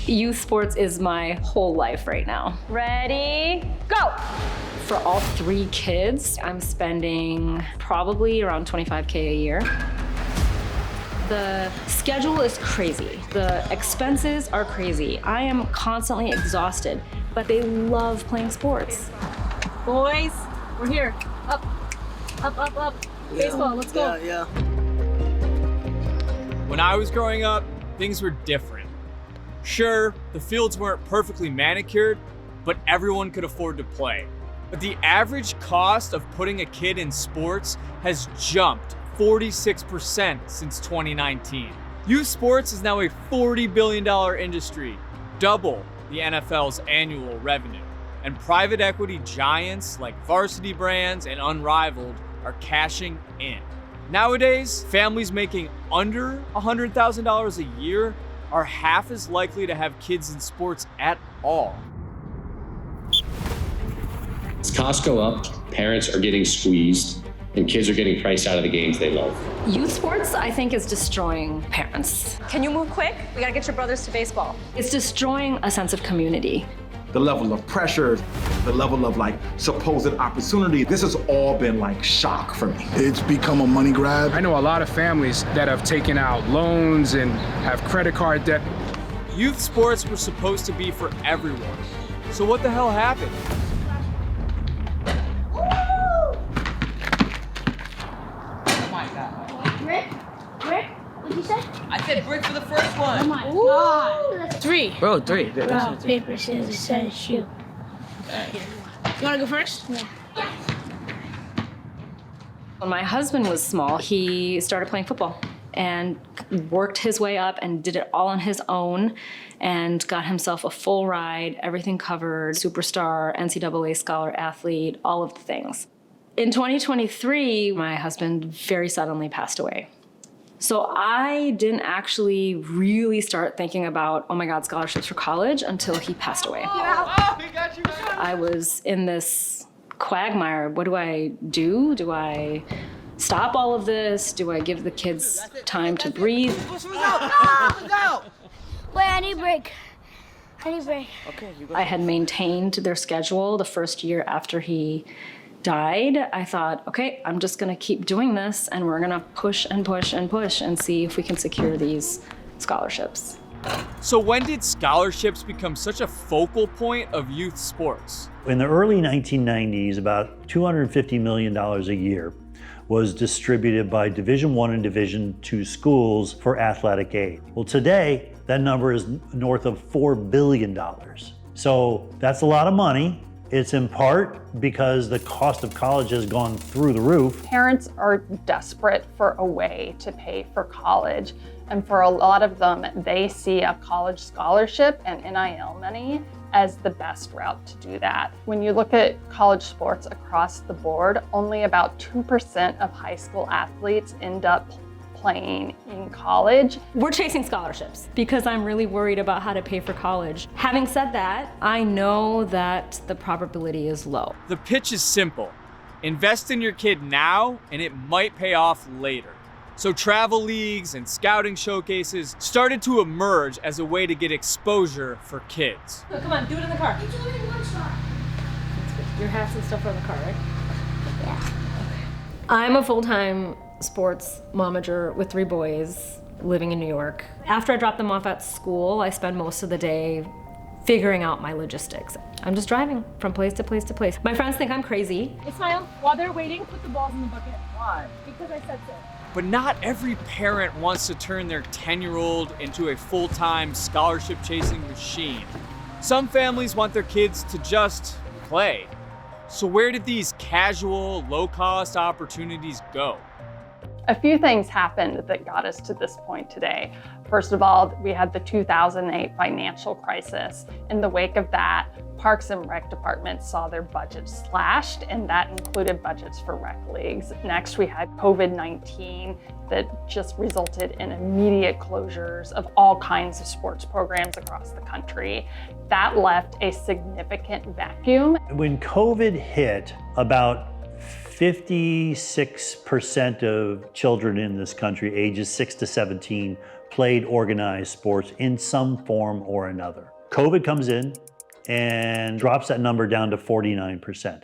Youth sports is my whole life right now. Ready, go! For all 3 kids, I'm spending probably around $25K a year. The schedule is crazy. The expenses are crazy. I am constantly exhausted, but they love playing sports. Boys, we're here. Up, up, up, up. Yeah. Baseball, let's go. Yeah. When I was growing up, things were different. Sure, the fields weren't perfectly manicured, but everyone could afford to play. But the average cost of putting a kid in sports has jumped 46% since 2019. Youth sports is now a $40 billion industry, double the NFL's annual revenue. And private equity giants like Varsity Brands and Unrivaled are cashing in. Nowadays, families making under $100,000 a year are half as likely to have kids in sports at all. As costs go up, parents are getting squeezed, and kids are getting priced out of the games they love. Youth sports, I think, is destroying parents. Can you move quick? We gotta get your brothers to baseball. It's destroying a sense of community. The level of pressure, the level of supposed opportunity, this has all been shock for me. It's become a money grab. I know a lot of families that have taken out loans and have credit card debt. Youth sports were supposed to be for everyone. So what the hell happened? Oh my God. Brick? What'd you say? I said brick for the first one. Oh my God. 3. Bro, 3. Rock, paper, scissors, set, shoot. You wanna go first? Yeah. When my husband was small, he started playing football and worked his way up and did it all on his own and got himself a full ride, everything covered, superstar, NCAA scholar athlete, all of the things. In 2023, my husband very suddenly passed away. So I didn't actually really start thinking about, oh my God, scholarships for college until he passed away. I was in this quagmire. What do I do? Do I stop all of this? Do I give the kids time to breathe? Wait, I need a break. Okay, I had maintained their schedule the first year after he died. I thought, okay, I'm just gonna keep doing this and we're gonna push and push and push and see if we can secure these scholarships. So when did scholarships become such a focal point of youth sports? In the early 1990s, about $250 million a year was distributed by Division I and Division II schools for athletic aid. Well, today, that number is north of $4 billion. So that's a lot of money. It's in part because the cost of college has gone through the roof. Parents are desperate for a way to pay for college. And for a lot of them, they see a college scholarship and NIL money as the best route to do that. When you look at college sports across the board, only about 2% of high school athletes end up playing in college. We're chasing scholarships because I'm really worried about how to pay for college. Having said that, I know that the probability is low. The pitch is simple. Invest in your kid now and it might pay off later. So travel leagues and scouting showcases started to emerge as a way to get exposure for kids. Oh, come on, do it in the car. It's only one shot. Your hats and stuff are in the car, right? Yeah. Okay. I'm a full-time sports momager with 3 boys living in New York. After I drop them off at school, I spend most of the day figuring out my logistics. I'm just driving from place to place to place. My friends think I'm crazy. Ismail, while they're waiting, put the balls in the bucket. Why? Because I said so. But not every parent wants to turn their 10-year-old into a full-time scholarship-chasing machine. Some families want their kids to just play. So where did these casual, low-cost opportunities go? A few things happened that got us to this point today. First of all, we had the 2008 financial crisis. In the wake of that, Parks and Rec departments saw their budgets slashed, and that included budgets for rec leagues. Next, we had COVID-19 that just resulted in immediate closures of all kinds of sports programs across the country. That left a significant vacuum. When COVID hit, about 56% of children in this country, ages 6 to 17, played organized sports in some form or another. COVID comes in and drops that number down to 49%.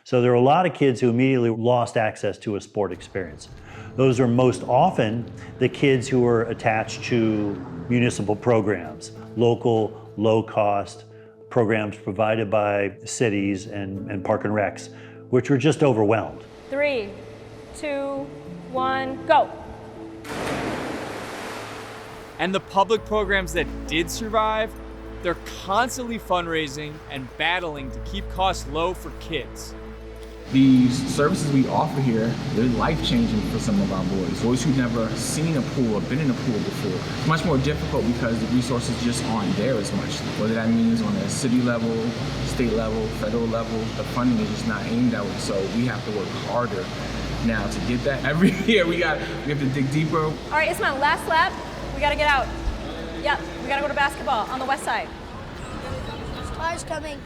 So there are a lot of kids who immediately lost access to a sport experience. Those are most often the kids who are attached to municipal programs, local, low-cost programs provided by cities and park and recs, which were just overwhelmed. 3, 2, 1, go. And the public programs that did survive, they're constantly fundraising and battling to keep costs low for kids. These services we offer here, they're life-changing for some of our boys who've never seen a pool or been in a pool before. It's much more difficult because the resources just aren't there as much. Whether that means on a city level, state level, federal level, the funding is just not aimed that way. So we have to work harder now to get that. Every year we have to dig deeper. All right, Ismail, last lap. We gotta get out. Yep, we gotta go to basketball on the west side. Car's coming.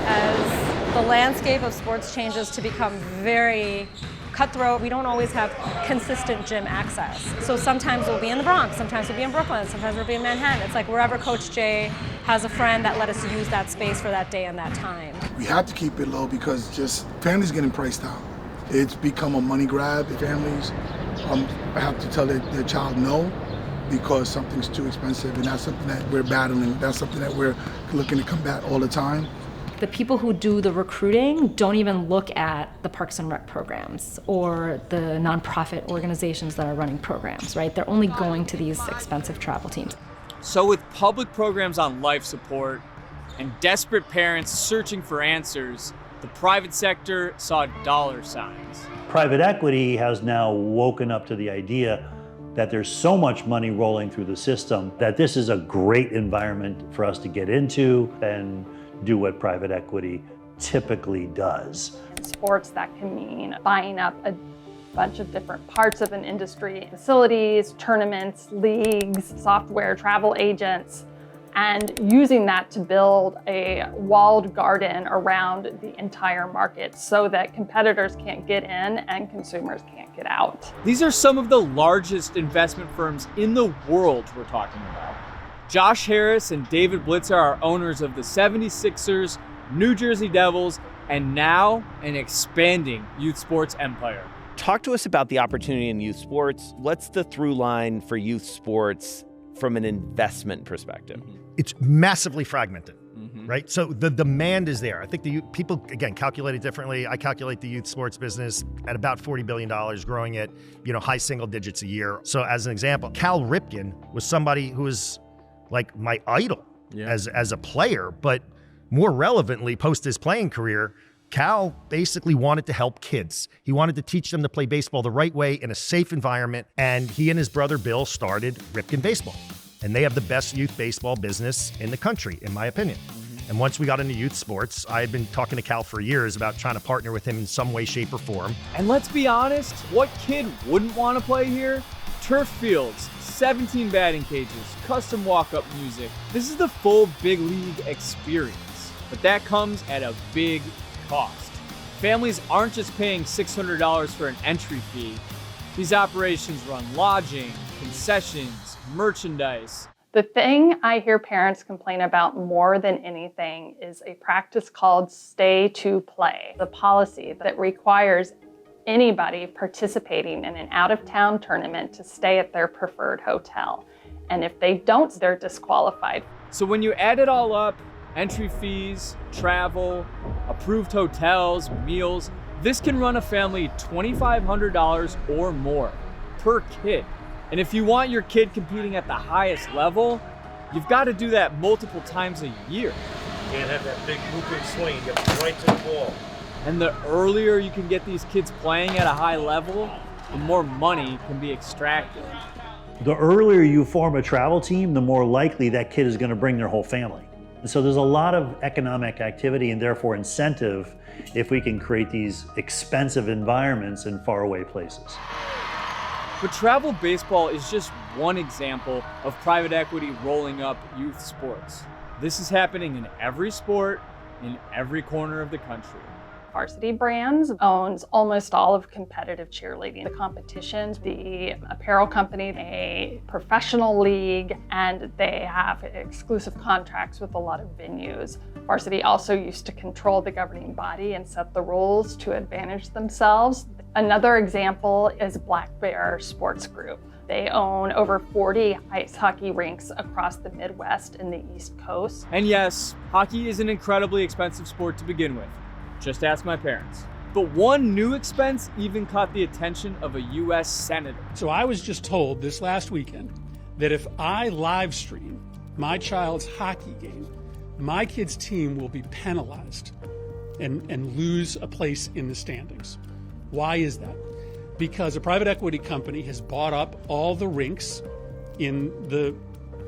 As the landscape of sports changes to become very cutthroat, we don't always have consistent gym access. So sometimes we'll be in the Bronx, sometimes we'll be in Brooklyn, sometimes we'll be in Manhattan. It's like wherever Coach Jay has a friend that let us use that space for that day and that time. We have to keep it low because just families getting priced out. It's become a money grab. Families have to tell their child no because something's too expensive, and that's something that we're battling. That's something that we're looking to combat all the time. The people who do the recruiting don't even look at the Parks and Rec programs or the nonprofit organizations that are running programs, right? They're only going to these expensive travel teams. So with public programs on life support and desperate parents searching for answers, the private sector saw dollar signs. Private equity has now woken up to the idea that there's so much money rolling through the system that this is a great environment for us to get into and do what private equity typically does. Sports, that can mean buying up a bunch of different parts of an industry, facilities, tournaments, leagues, software, travel agents, and using that to build a walled garden around the entire market so that competitors can't get in and consumers can't get out. These are some of the largest investment firms in the world we're talking about. Josh Harris and David Blitzer are owners of the 76ers, New Jersey Devils, and now an expanding youth sports empire. Talk to us about the opportunity in youth sports. What's the through line for youth sports from an investment perspective? It's massively fragmented, right? So the demand is there. I think the people, again, calculate it differently. I calculate the youth sports business at about $40 billion, growing at, high single digits a year. So as an example, Cal Ripken was somebody who was like my idol as a player, but more relevantly, post his playing career, Cal basically wanted to help kids. He wanted to teach them to play baseball the right way in a safe environment, and he and his brother Bill started Ripken Baseball. And they have the best youth baseball business in the country, in my opinion. And once we got into youth sports, I had been talking to Cal for years about trying to partner with him in some way, shape, or form. And let's be honest, what kid wouldn't want to play here? Turf fields, 17 batting cages, custom walk-up music. This is the full big league experience, but that comes at a big cost. Families aren't just paying $600 for an entry fee. These operations run lodging, concessions, merchandise. The thing I hear parents complain about more than anything is a practice called stay to play, the policy that requires anybody participating in an out-of-town tournament to stay at their preferred hotel. And if they don't, they're disqualified. So when you add it all up, entry fees, travel, approved hotels, meals, this can run a family $2,500 or more per kid. And if you want your kid competing at the highest level, you've got to do that multiple times a year. Can't have that big looping swing, get right to the ball. And the earlier you can get these kids playing at a high level, the more money can be extracted. The earlier you form a travel team, the more likely that kid is going to bring their whole family. And so there's a lot of economic activity and therefore incentive if we can create these expensive environments in faraway places. But travel baseball is just one example of private equity rolling up youth sports. This is happening in every sport, in every corner of the country. Varsity Brands owns almost all of competitive cheerleading. The competitions, the apparel company, a professional league, and they have exclusive contracts with a lot of venues. Varsity also used to control the governing body and set the rules to advantage themselves. Another example is Black Bear Sports Group. They own over 40 ice hockey rinks across the Midwest and the East Coast. And yes, hockey is an incredibly expensive sport to begin with. Just ask my parents. But one new expense even caught the attention of a U.S. senator. So I was just told this last weekend that if I live stream my child's hockey game, my kid's team will be penalized and lose a place in the standings. Why is that? Because a private equity company has bought up all the rinks in the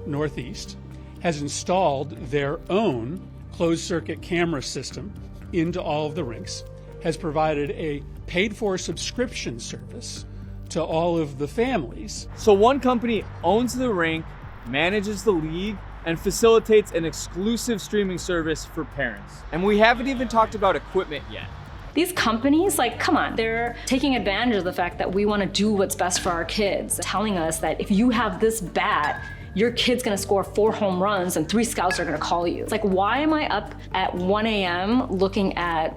Northeast, has installed their own closed circuit camera system into all of the rinks, has provided a paid-for subscription service to all of the families. So one company owns the rink, manages the league, and facilitates an exclusive streaming service for parents. And we haven't even talked about equipment yet. These companies, like, come on, they're taking advantage of the fact that we want to do what's best for our kids, telling us that if you have this bat, your kid's gonna score 4 home runs and 3 scouts are gonna call you. It's like, why am I up at 1 a.m. looking at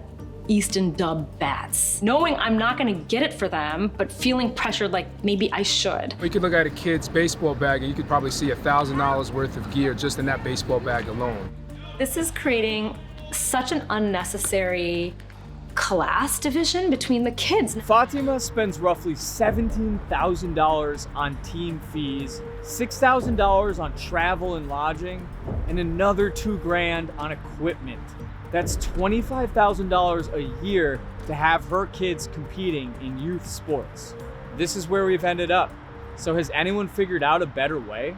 Easton Dub bats, knowing I'm not gonna get it for them, but feeling pressured like maybe I should? You could look at a kid's baseball bag and you could probably see $1,000 worth of gear just in that baseball bag alone. This is creating such an unnecessary class division between the kids. Fatima spends roughly $17,000 on team fees, $6,000 on travel and lodging, and another $2,000 on equipment. That's $25,000 a year to have her kids competing in youth sports. This is where we've ended up. So has anyone figured out a better way?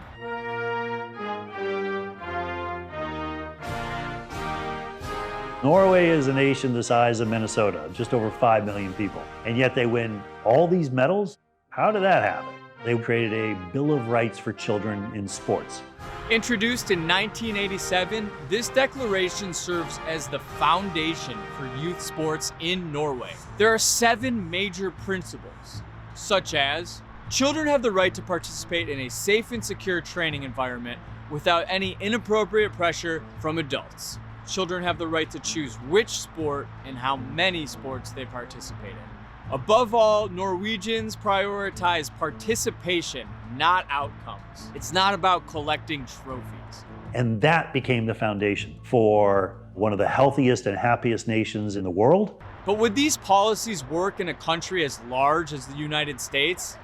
Norway is a nation the size of Minnesota, just over 5 million people, and yet they win all these medals? How did that happen? They created a Bill of Rights for children in sports. Introduced in 1987, this declaration serves as the foundation for youth sports in Norway. There are 7 major principles, such as children have the right to participate in a safe and secure training environment without any inappropriate pressure from adults. Children have the right to choose which sport and how many sports they participate in. Above all, Norwegians prioritize participation, not outcomes. It's not about collecting trophies. And that became the foundation for one of the healthiest and happiest nations in the world. But would these policies work in a country as large as the United States?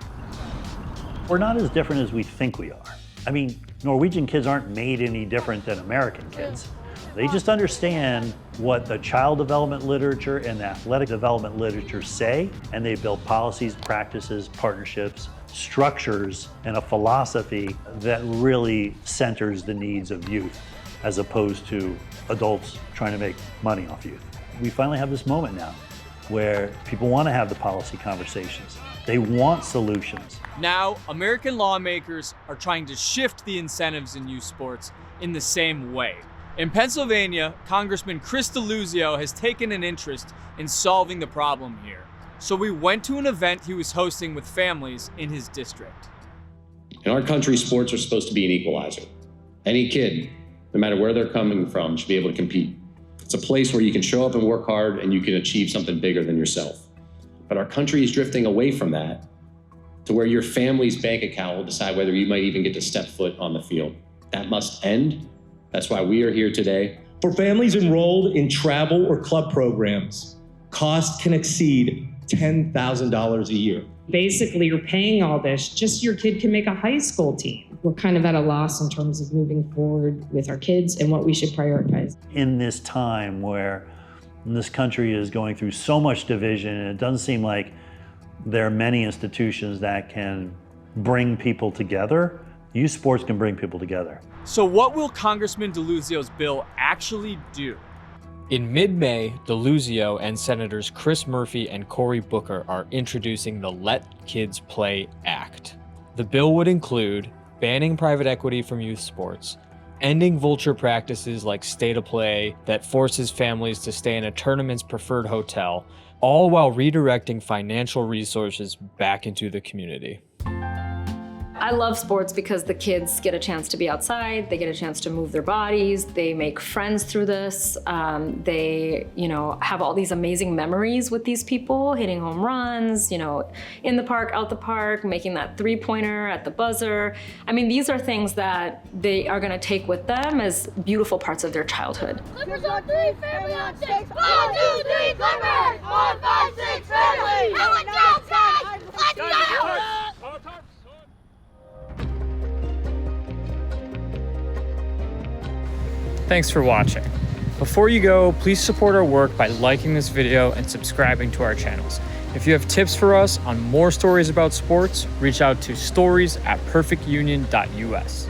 We're not as different as we think we are. I mean, Norwegian kids aren't made any different than American kids. They just understand what the child development literature and the athletic development literature say, and they build policies, practices, partnerships, structures, and a philosophy that really centers the needs of youth, as opposed to adults trying to make money off youth. We finally have this moment now where people want to have the policy conversations. They want solutions. Now, American lawmakers are trying to shift the incentives in youth sports in the same way. In Pennsylvania, Congressman Chris DeLuzio has taken an interest in solving the problem here. So we went to an event he was hosting with families in his district. In our country, sports are supposed to be an equalizer. Any kid, no matter where they're coming from, should be able to compete. It's a place where you can show up and work hard and you can achieve something bigger than yourself. But our country is drifting away from that to where your family's bank account will decide whether you might even get to step foot on the field. That must end. That's why we are here today. For families enrolled in travel or club programs, cost can exceed $10,000 a year. Basically, you're paying all this just so your kid can make a high school team. We're kind of at a loss in terms of moving forward with our kids and what we should prioritize. In this time where this country is going through so much division, and it doesn't seem like there are many institutions that can bring people together, youth sports can bring people together. So what will Congressman DeLuzio's bill actually do? In mid-May, DeLuzio and Senators Chris Murphy and Cory Booker are introducing the Let Kids Play Act. The bill would include banning private equity from youth sports, ending vulture practices like stay to play that forces families to stay in a tournament's preferred hotel, all while redirecting financial resources back into the community. I love sports because the kids get a chance to be outside, they get a chance to move their bodies, they make friends through this, they, have all these amazing memories with these people, hitting home runs, in the park, out the park, making that three-pointer at the buzzer. I mean, these are things that they are gonna take with them as beautiful parts of their childhood. Clippers on 3, family on 6. 1, 2, 3, Clippers! 1, 5, 6, family! Let's go, guys! Let's go! Thanks for watching. Before you go, please support our work by liking this video and subscribing to our channels. If you have tips for us on more stories about sports, reach out to stories@perfectunion.us.